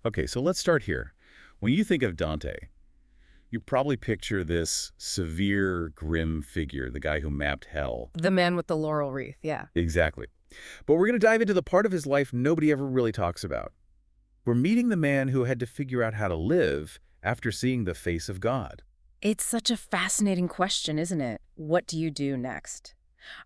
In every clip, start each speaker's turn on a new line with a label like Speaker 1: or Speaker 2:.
Speaker 1: Okay, so let's start here. When you think of Dante, you probably picture this severe, grim figure, the guy who mapped hell.
Speaker 2: The man with the laurel wreath, yeah.
Speaker 1: Exactly. But we're going to dive into the part of his life nobody ever really talks about. We're meeting the man who had to figure out how to live after seeing the face of God.
Speaker 2: It's such a fascinating question, isn't it? What do you do next?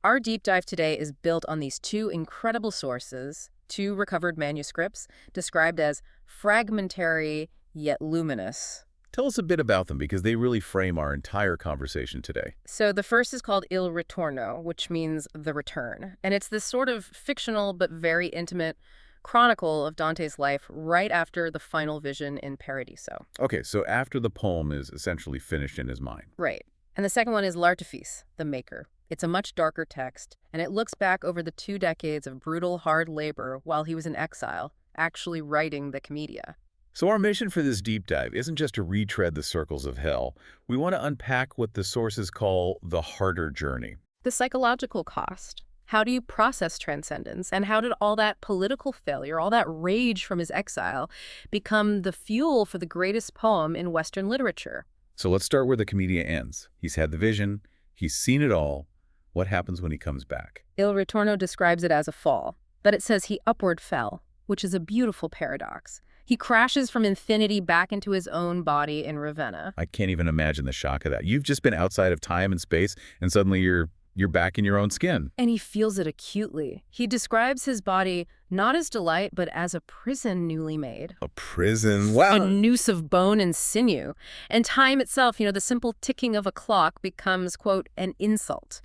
Speaker 2: Our deep dive today is built on these two incredible sources, two recovered manuscripts, described as fragmentary yet luminous.
Speaker 1: Tell us a bit about them because they really frame our entire conversation today.
Speaker 2: So the first is called Il Ritorno, which means the return. And it's this sort of fictional but very intimate chronicle of Dante's life right after the final vision in Paradiso.
Speaker 1: Okay, so after the poem is essentially finished in his mind.
Speaker 2: Right. And the second one is L'Artifice, the Maker. It's a much darker text, and it looks back over the 2 decades of brutal, hard labor while he was in exile, actually writing the Commedia.
Speaker 1: So our mission for this deep dive isn't just to retread the circles of hell. We want to unpack what the sources call the harder journey.
Speaker 2: The psychological cost. How do you process transcendence? And how did all that political failure, all that rage from his exile, become the fuel for the greatest poem in Western literature?
Speaker 1: So let's start where the Commedia ends. He's had the vision. He's seen it all. What happens when he comes back?
Speaker 2: Il Ritorno describes it as a fall, but it says he upward fell, which is a beautiful paradox. He crashes from infinity back into his own body in Ravenna.
Speaker 1: I can't even imagine the shock of that. You've just been outside of time and space, and suddenly you're back in your own skin.
Speaker 2: And he feels it acutely. He describes his body not as delight, but as a prison newly made.
Speaker 1: A prison? Wow.
Speaker 2: A noose of bone and sinew. And time itself, the simple ticking of a clock becomes, quote, an insult.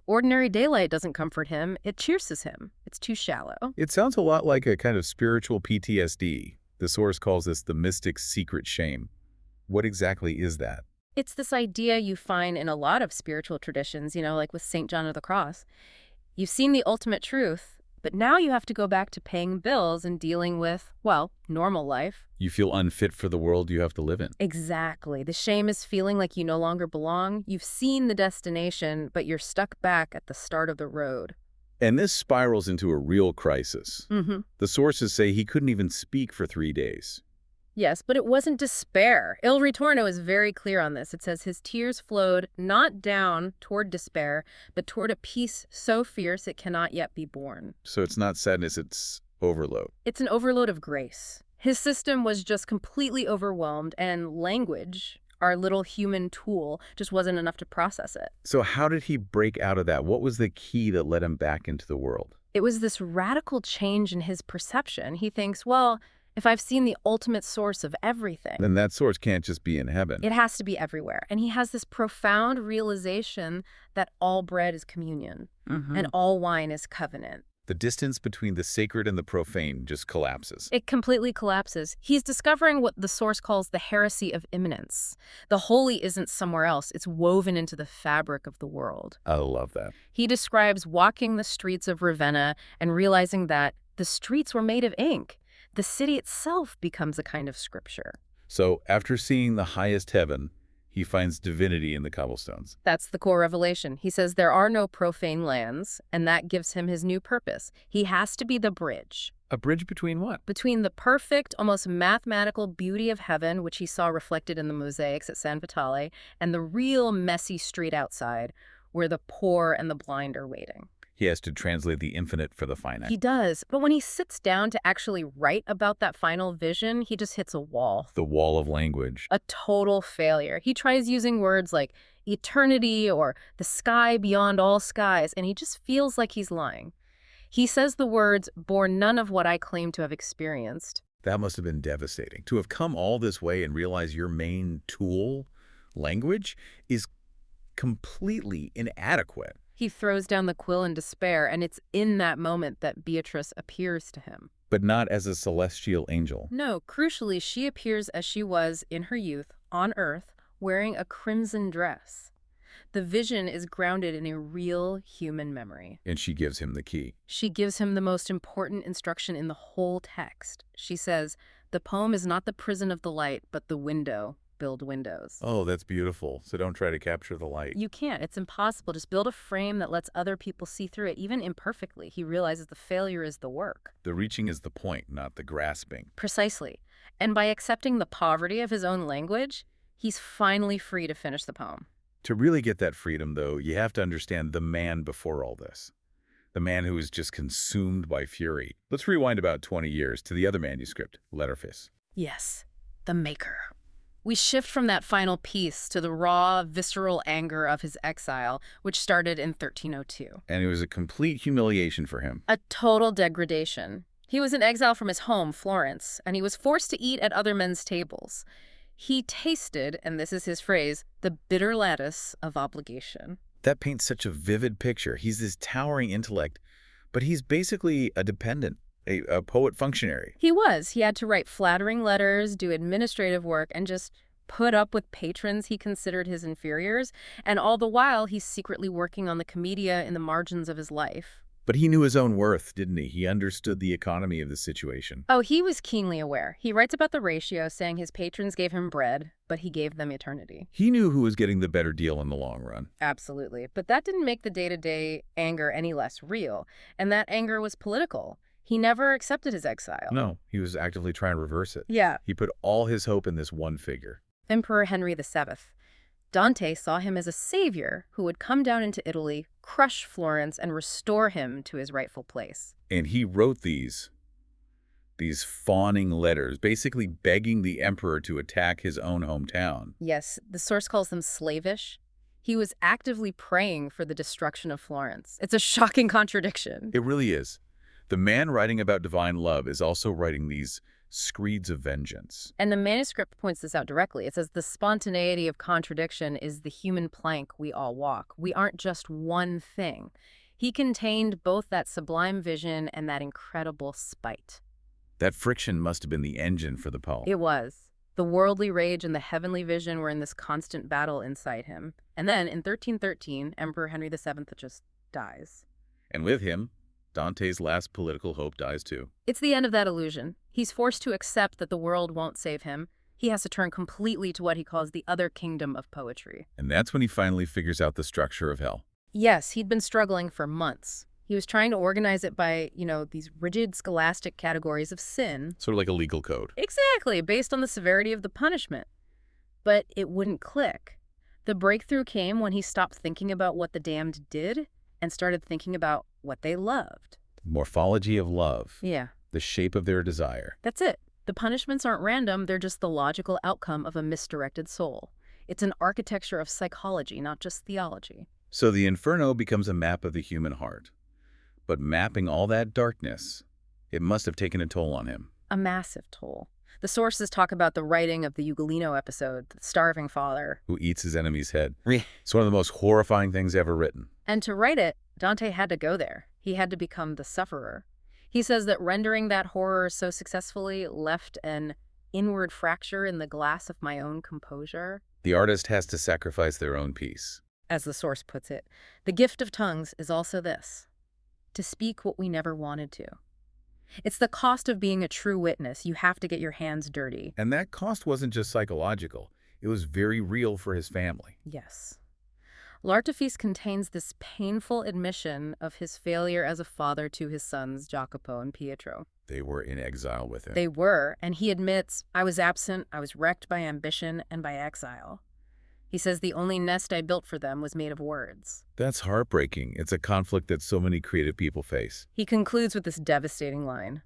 Speaker 2: Ordinary daylight doesn't comfort him. It cheerses him. It's too shallow.
Speaker 1: It sounds a lot like a kind of spiritual PTSD. The source calls this the mystic's secret shame. What exactly is that?
Speaker 2: It's this idea you find in a lot of spiritual traditions, like with St. John of the Cross. You've seen the ultimate truth, but now you have to go back to paying bills and dealing with, well, normal life.
Speaker 1: You feel unfit for the world you have to live in.
Speaker 2: Exactly. The shame is feeling like you no longer belong. You've seen the destination, but you're stuck back at the start of the road.
Speaker 1: And this spirals into a real crisis.
Speaker 2: Mm-hmm.
Speaker 1: The sources say he couldn't even speak for 3 days.
Speaker 2: Yes, but it wasn't despair. Il Ritorno is very clear on this. It says his tears flowed not down toward despair, but toward a peace so fierce it cannot yet be borne.
Speaker 1: So it's not sadness, it's overload.
Speaker 2: It's an overload of grace. His system was just completely overwhelmed, and language, our little human tool, just wasn't enough to process it.
Speaker 1: So how did he break out of that? What was the key that led him back into the world?
Speaker 2: It was this radical change in his perception. He thinks, well, if I've seen the ultimate source of everything,
Speaker 1: Then that source can't just be in heaven.
Speaker 2: it has to be everywhere. And he has this profound realization that all bread is communion and all wine is covenant.
Speaker 1: The distance between the sacred and the profane just collapses.
Speaker 2: It completely collapses. He's discovering what the source calls the heresy of immanence. The holy isn't somewhere else. It's woven into the fabric of the world.
Speaker 1: I love that.
Speaker 2: He describes walking the streets of Ravenna and realizing that the streets were made of ink. The city itself becomes a kind of scripture.
Speaker 1: So after seeing the highest heaven, he finds divinity in the cobblestones.
Speaker 2: That's the core revelation. He says there are no profane lands, and that gives him his new purpose. He has to be the bridge.
Speaker 1: A bridge between what?
Speaker 2: Between the perfect, almost mathematical beauty of heaven, which he saw reflected in the mosaics at San Vitale, and the real messy street outside, where the poor and the blind are waiting.
Speaker 1: He has to translate the infinite for the finite.
Speaker 2: He does, but when he sits down to actually write about that final vision, he just hits a wall.
Speaker 1: The wall of language.
Speaker 2: A total failure. He tries using words like eternity or the sky beyond all skies, and he just feels like he's lying. He says the words, bore none of what I claim to have experienced.
Speaker 1: That must have been devastating. To have come all this way and realize your main tool, language, is completely inadequate.
Speaker 2: He throws down the quill in despair, and it's in that moment that Beatrice appears to him.
Speaker 1: But not as a celestial angel.
Speaker 2: No, crucially, she appears as she was in her youth, on Earth, wearing a crimson dress. The vision is grounded in a real human memory.
Speaker 1: And she gives him the key.
Speaker 2: She gives him the most important instruction in the whole text. She says, the poem is not the prison of the light, but the window. Build windows.
Speaker 1: Oh, that's beautiful. So don't try to capture the light.
Speaker 2: You can't. It's impossible. Just build a frame that lets other people see through it, even imperfectly. He realizes the failure is the work.
Speaker 1: The reaching is the point, not the grasping.
Speaker 2: Precisely. And by accepting the poverty of his own language, he's finally free to finish the poem.
Speaker 1: To really get that freedom, though, you have to understand the man before all this. The man who was just consumed by fury. Let's rewind about 20 years to the other manuscript, Letterface.
Speaker 2: Yes, the maker. We shift from that final piece to the raw, visceral anger of his exile, which started in 1302.
Speaker 1: And it was a complete humiliation for him.
Speaker 2: A total degradation. He was in exile from his home, Florence, and he was forced to eat at other men's tables. He tasted, and this is his phrase, the bitter lattice of obligation.
Speaker 1: That paints such a vivid picture. He's this towering intellect, but he's basically a dependent, a poet functionary.
Speaker 2: He was. He had to write flattering letters, do administrative work, and just put up with patrons he considered his inferiors. And all the while, he's secretly working on the commedia in the margins of his life.
Speaker 1: But he knew his own worth, didn't he? He understood the economy of the situation.
Speaker 2: Oh, he was keenly aware. He writes about the ratio, saying his patrons gave him bread, but he gave them eternity.
Speaker 1: He knew who was getting the better deal in the long run.
Speaker 2: Absolutely. But that didn't make the day-to-day anger any less real. And that anger was political. He never accepted his exile.
Speaker 1: No, he was actively trying to reverse it.
Speaker 2: Yeah.
Speaker 1: He put all his hope in this one figure.
Speaker 2: Emperor Henry VII. Dante saw him as a savior who would come down into Italy, crush Florence, and restore him to his rightful place.
Speaker 1: And he wrote these fawning letters, basically begging the emperor to attack his own hometown.
Speaker 2: Yes, the source calls them slavish. He was actively praying for the destruction of Florence. It's a shocking contradiction.
Speaker 1: It really is. The man writing about divine love is also writing these screeds of vengeance.
Speaker 2: And the manuscript points this out directly. It says the spontaneity of contradiction is the human plank we all walk. We aren't just one thing. He contained both that sublime vision and that incredible spite.
Speaker 1: That friction must have been the engine for the poem.
Speaker 2: It was. The worldly rage and the heavenly vision were in this constant battle inside him. And then, in 1313, Emperor Henry VII just dies.
Speaker 1: And with him, Dante's last political hope dies too.
Speaker 2: It's the end of that illusion. He's forced to accept that the world won't save him. He has to turn completely to what he calls the other kingdom of poetry.
Speaker 1: And that's when he finally figures out the structure of hell.
Speaker 2: Yes, he'd been struggling for months. He was trying to organize it by, these rigid scholastic categories of sin.
Speaker 1: Sort of like a legal code.
Speaker 2: Exactly, based on the severity of the punishment. But it wouldn't click. The breakthrough came when he stopped thinking about what the damned did and started thinking about what they loved.
Speaker 1: Morphology of love.
Speaker 2: Yeah.
Speaker 1: The shape of their desire.
Speaker 2: That's it. The punishments aren't random, they're just the logical outcome of a misdirected soul. It's an architecture of psychology, not just theology.
Speaker 1: So the Inferno becomes a map of the human heart. But mapping all that darkness, it must have taken a toll on him.
Speaker 2: A massive toll. The sources talk about the writing of the Ugolino episode, the starving father.
Speaker 1: Who eats his enemy's head. It's one of the most horrifying things ever written.
Speaker 2: And to write it, Dante had to go there. He had to become the sufferer. He says that rendering that horror so successfully left an inward fracture in the glass of my own composure.
Speaker 1: The artist has to sacrifice their own peace.
Speaker 2: As the source puts it, the gift of tongues is also this: to speak what we never wanted to. It's the cost of being a true witness. You have to get your hands dirty.
Speaker 1: And that cost wasn't just psychological. It was very real for his family.
Speaker 2: Yes. L'Artifice contains this painful admission of his failure as a father to his sons, Jacopo and Pietro.
Speaker 1: They were in exile with him.
Speaker 2: They were, and he admits, I was absent, I was wrecked by ambition and by exile. He says the only nest I built for them was made of words.
Speaker 1: That's heartbreaking. It's a conflict that so many creative people face.
Speaker 2: He concludes with this devastating line: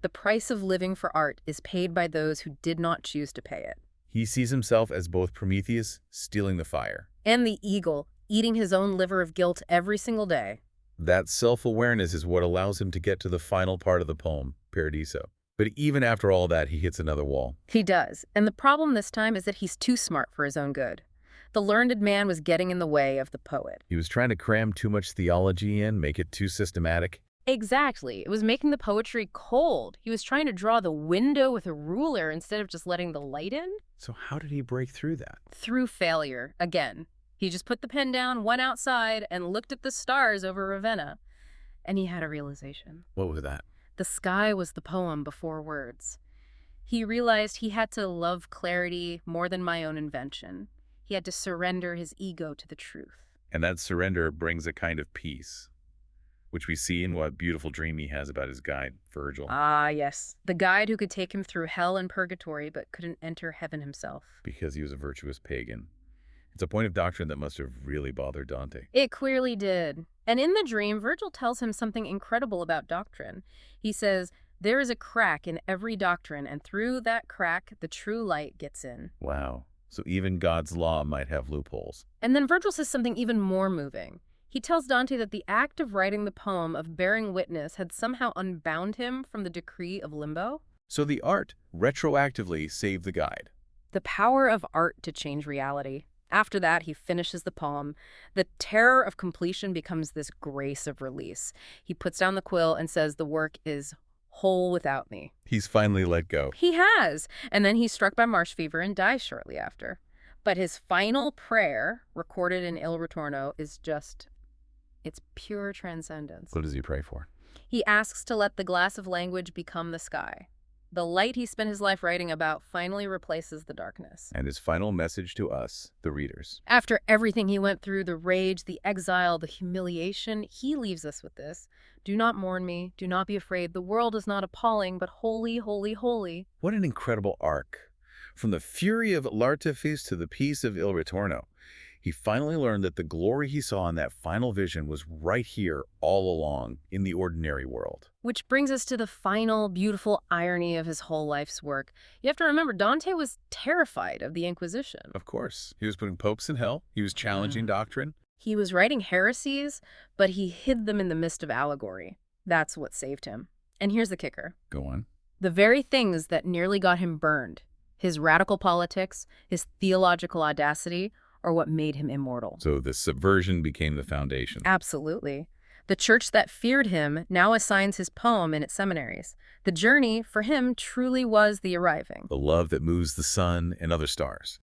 Speaker 2: the price of living for art is paid by those who did not choose to pay it.
Speaker 1: He sees himself as both Prometheus, stealing the fire,
Speaker 2: And the eagle, eating his own liver of guilt every single day.
Speaker 1: That self-awareness is what allows him to get to the final part of the poem, Paradiso. But even after all that, he hits another wall.
Speaker 2: He does. And the problem this time is that he's too smart for his own good. The learned man was getting in the way of the poet.
Speaker 1: He was trying to cram too much theology in, make it too systematic.
Speaker 2: Exactly. It was making the poetry cold. He was trying to draw the window with a ruler instead of just letting the light in.
Speaker 1: So how did he break through that?
Speaker 2: Through failure, again. He just put the pen down, went outside, and looked at the stars over Ravenna. And he had a realization.
Speaker 1: What was that?
Speaker 2: The sky was the poem before words. He realized he had to love clarity more than my own invention. He had to surrender his ego to the truth.
Speaker 1: And that surrender brings a kind of peace. which we see in what beautiful dream he has about his guide, Virgil,
Speaker 2: Ah, yes. The guide who could take him through hell and purgatory but couldn't enter heaven himself.
Speaker 1: because he was a virtuous pagan. It's a point of doctrine that must have really bothered Dante.
Speaker 2: It clearly did. And in the dream, Virgil tells him something incredible about doctrine. He says, there is a crack in every doctrine, and through that crack, the true light gets in.
Speaker 1: Wow. So even God's law might have loopholes.
Speaker 2: And then Virgil says something even more moving. He tells Dante that the act of writing the poem of bearing witness had somehow unbound him from the decree of limbo.
Speaker 1: So the art retroactively saved the guide.
Speaker 2: The power of art to change reality. After that, he finishes the poem. The terror of completion becomes this grace of release. He puts down the quill and says the work is whole without me.
Speaker 1: He's finally let go.
Speaker 2: He has. And then he's struck by marsh fever and dies shortly after. But his final prayer, recorded in Il Ritorno, is just, it's pure transcendence.
Speaker 1: What does he pray for?
Speaker 2: He asks to let the glass of language become the sky. The light he spent his life writing about finally replaces the darkness.
Speaker 1: And his final message to us, the readers.
Speaker 2: After everything he went through, the rage, the exile, the humiliation, he leaves us with this. Do not mourn me. Do not be afraid. The world is not appalling, but holy, holy, holy.
Speaker 1: What an incredible arc. From the fury of l'artifice to the peace of Il Ritorno. He finally learned that the glory he saw in that final vision was right here all along in the ordinary world.
Speaker 2: Which brings us to the final beautiful irony of his whole life's work. You have to remember, Dante was terrified of the Inquisition.
Speaker 1: Of course. He was putting popes in hell. He was challenging doctrine.
Speaker 2: He was writing heresies, but he hid them in the mist of allegory. That's what saved him. And here's the kicker.
Speaker 1: Go on.
Speaker 2: The very things that nearly got him burned, his radical politics, his theological audacity, are what made him immortal.
Speaker 1: So the subversion became the foundation.
Speaker 2: Absolutely. The church that feared him now assigns his poem in its seminaries. The journey, for him, truly was the arriving.
Speaker 1: The love that moves the sun and other stars.